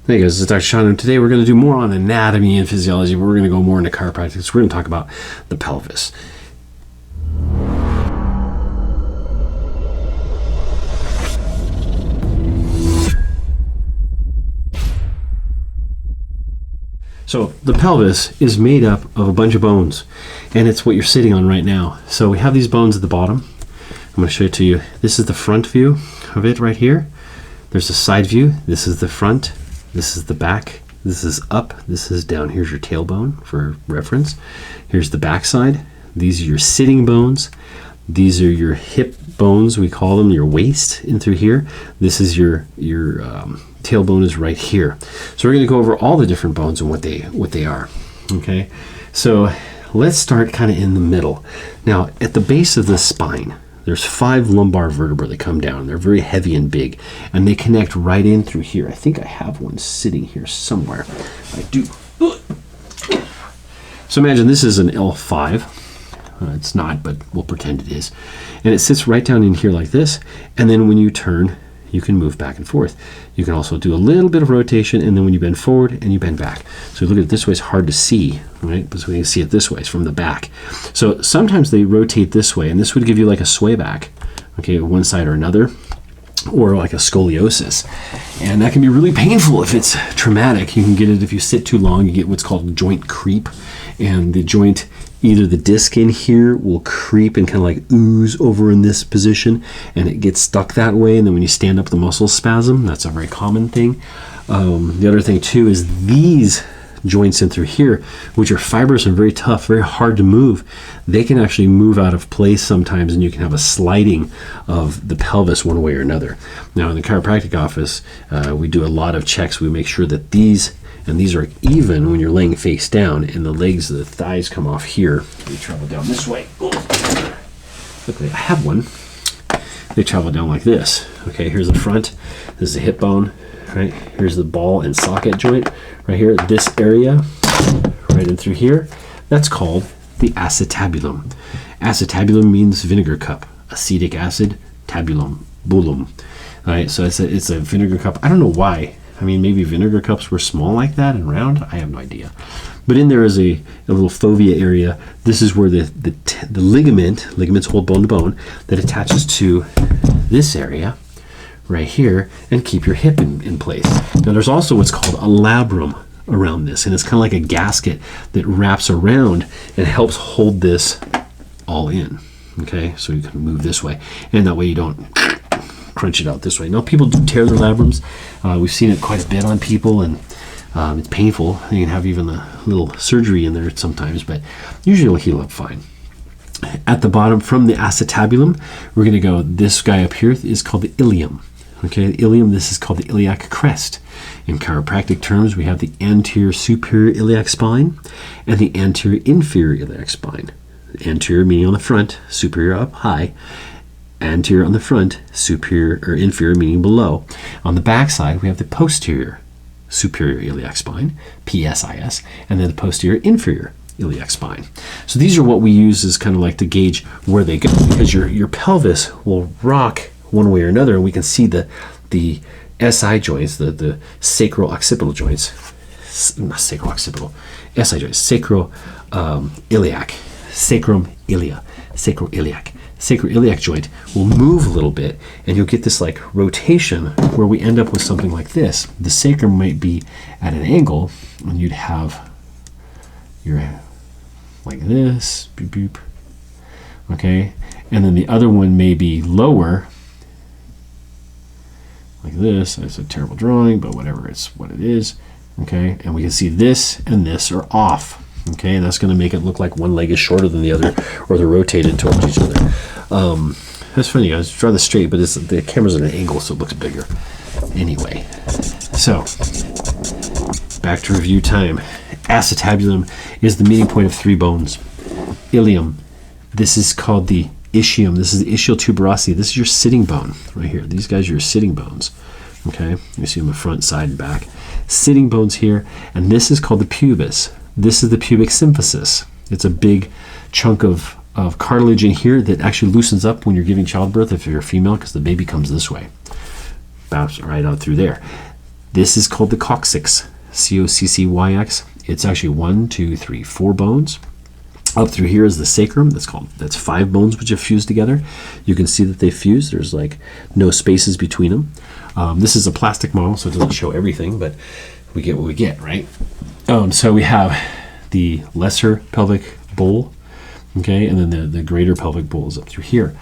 Hey guys, it's Dr. Sean, and today we're going to do more on anatomy and physiology, but we're going to go more into chiropractic. So we're going to talk about the pelvis. So the pelvis is made up of a bunch of bones, and it's what you're sitting on right now. So we have these bones at the bottom. I'm going to show it to you. This is the front view of it right here. There's a side view. This is the front. This is the back. This is up. This is down. Here's your tailbone for reference. Here's the back side. These are your sitting bones. These are your hip bones, we call them, your waist in through here. This is your tailbone is right here. So we're going to go over all the different bones and what they are. Okay, so let's start kind of in the middle. Now, at the base of the spine, there's 5 lumbar vertebrae that come down. They're very heavy and big, and they connect right in through here. I think I have one sitting here somewhere. I do. So imagine this is an L5. It's not, but we'll pretend it is. And it sits right down in here like this, and then when you turn, you can move back and forth. You can also do a little bit of rotation, and then when you bend forward and you bend back. So look at it this way, it's hard to see, right? But so we can see it this way, it's from the back. So sometimes they rotate this way, and this would give you like a sway back, okay, one side or another, or like a scoliosis. And that can be really painful if it's traumatic. You can get it if you sit too long, you get what's called joint creep, and the joint, either the disc in here will creep and kind of like ooze over in this position, and it gets stuck that way, and then when you stand up, the muscles spasm. That's a very common thing. The other thing too is these joints in through here, which are fibrous and very tough, very hard to move, they can actually move out of place sometimes, and you can have a sliding of the pelvis one way or another. Now in the chiropractic office, we do a lot of checks. We make sure that these are even when you're laying face down, and the legs, the thighs come off here. They travel down this way. Luckily, I have one. They travel down like this. Okay, here's the front. This is the hip bone. Right, here's the ball and socket joint. Right here, this area, right in through here. That's called the acetabulum. Acetabulum means vinegar cup. Acetic acid, tabulum, bulum. All right, so it's a vinegar cup. I don't know why. I mean, maybe vinegar cups were small like that and round. I have no idea. But in there is a little fovea area. This is where the ligaments hold bone to bone, that attaches to this area right here and keep your hip in place. Now, there's also what's called a labrum around this, and it's kind of like a gasket that wraps around and helps hold this all in. Okay, so you can move this way, and that way you don't crunch it out this way. Now, people do tear their labrums. We've seen it quite a bit on people, and it's painful. You can have even a little surgery in there sometimes, but usually it'll heal up fine. At the bottom from the acetabulum, we're going to go, this guy up here is called the ilium. Okay, the ilium, this is called the iliac crest. In chiropractic terms, we have the anterior superior iliac spine and the anterior inferior iliac spine. Anterior meaning on the front, superior up high. Anterior on the front, superior or inferior meaning below. On the back side, we have the posterior superior iliac spine, PSIS, and then the posterior inferior iliac spine. So these are what we use as kind of like to gauge where they go, because your pelvis will rock one way or another, and we can see the SI joints, the sacro-occipital joints, not sacro-occipital, SI joints, sacro-iliac, sacrum ilia, sacroiliac. Sacroiliac joint will move a little bit, and you'll get this like rotation where we end up with something like this. The sacrum might be at an angle, and you'd have your like this, boop, boop. Okay, and then the other one may be lower, like this. It's a terrible drawing, but whatever, it's what it is. Okay, and we can see this and this are off. Okay, and that's going to make it look like one leg is shorter than the other, or they're rotated towards each other. That's funny, guys. Draw this straight, but the camera's at an angle, so it looks bigger. Anyway, so back to review time. Acetabulum is the meeting point of 3 bones. Ilium, this is called the ischium. This is the ischial tuberosity. This is your sitting bone right here. These guys are your sitting bones. Okay, you see them the front, side, and back. Sitting bones here, and this is called the pubis. This is the pubic symphysis. It's a big chunk of cartilage in here that actually loosens up when you're giving childbirth if you're a female, because the baby comes this way. Bounce right out through there. This is called the coccyx, C-O-C-C-Y-X. It's actually 1, 2, 3, 4 bones. Up through here is the sacrum. That's 5 bones which have fused together. You can see that they fused. There's like no spaces between them. This is a plastic model, so it doesn't show everything, but we get what we get, right? So we have the lesser pelvic bowl, okay, and then the greater pelvic bowl is up through here.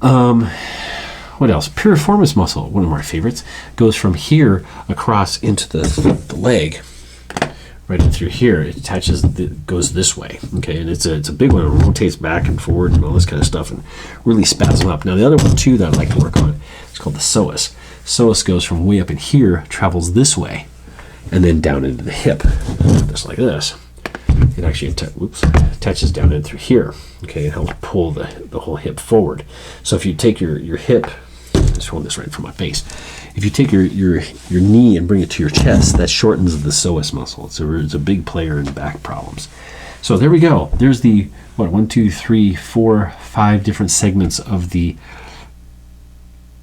What else? Piriformis muscle, one of my favorites, goes from here across into the leg, right in through here. It attaches, goes this way, okay, and it's a big one. It rotates back and forward and all this kind of stuff, and really spasm up. Now the other one too that I like to work on is called the psoas. Psoas goes from way up in here, travels this way, and then down into the hip, just like this. It actually attaches down in through here, okay, and helps pull the whole hip forward. So if you take your hip, just hold this right in front of my face. If you take your knee and bring it to your chest, that shortens the psoas muscle. It's a big player in back problems. So there we go. There's the 1, 2, 3, 4, 5 different segments of the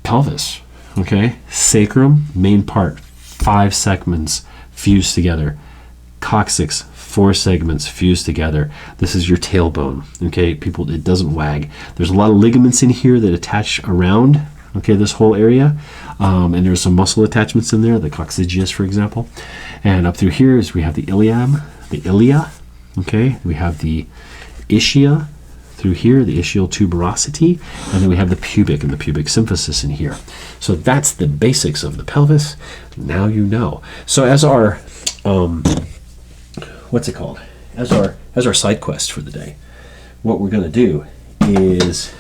pelvis. Okay, sacrum, main part, 5 segments fused together. Coccyx, 4 segments fused together. This is your tailbone. Okay, people, it doesn't wag. There's a lot of ligaments in here that attach around, okay, this whole area, and there's some muscle attachments in there, the coccygeus, for example. And up through here is we have the ilium, the ilia. Okay, we have the ischia through here, the ischial tuberosity, and then we have the pubic and the pubic symphysis in here. So that's the basics of the pelvis. Now you know. So as our what's it called? As our side quest for the day, what we're going to do is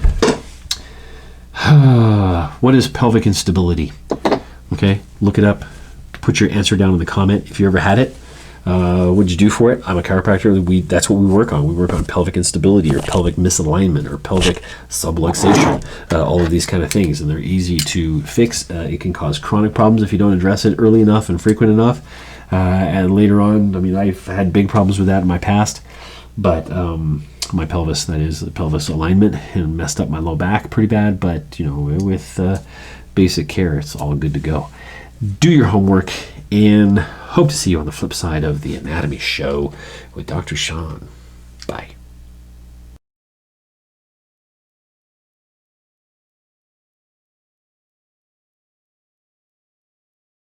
what is pelvic instability? Okay, look it up. Put your answer down in the comment if you ever had it. What'd you do for it? I'm a chiropractor. That's what we work on. We work on pelvic instability or pelvic misalignment or pelvic subluxation, all of these kind of things, and they're easy to fix. It can cause chronic problems if you don't address it early enough and frequent enough. And later on, I mean, I've had big problems with that in my past, but my pelvis, that is the pelvis alignment, and messed up my low back pretty bad, but you know, with basic care, it's all good to go. Do your homework, and hope to see you on the flip side of the anatomy show with Dr. Sean. Bye.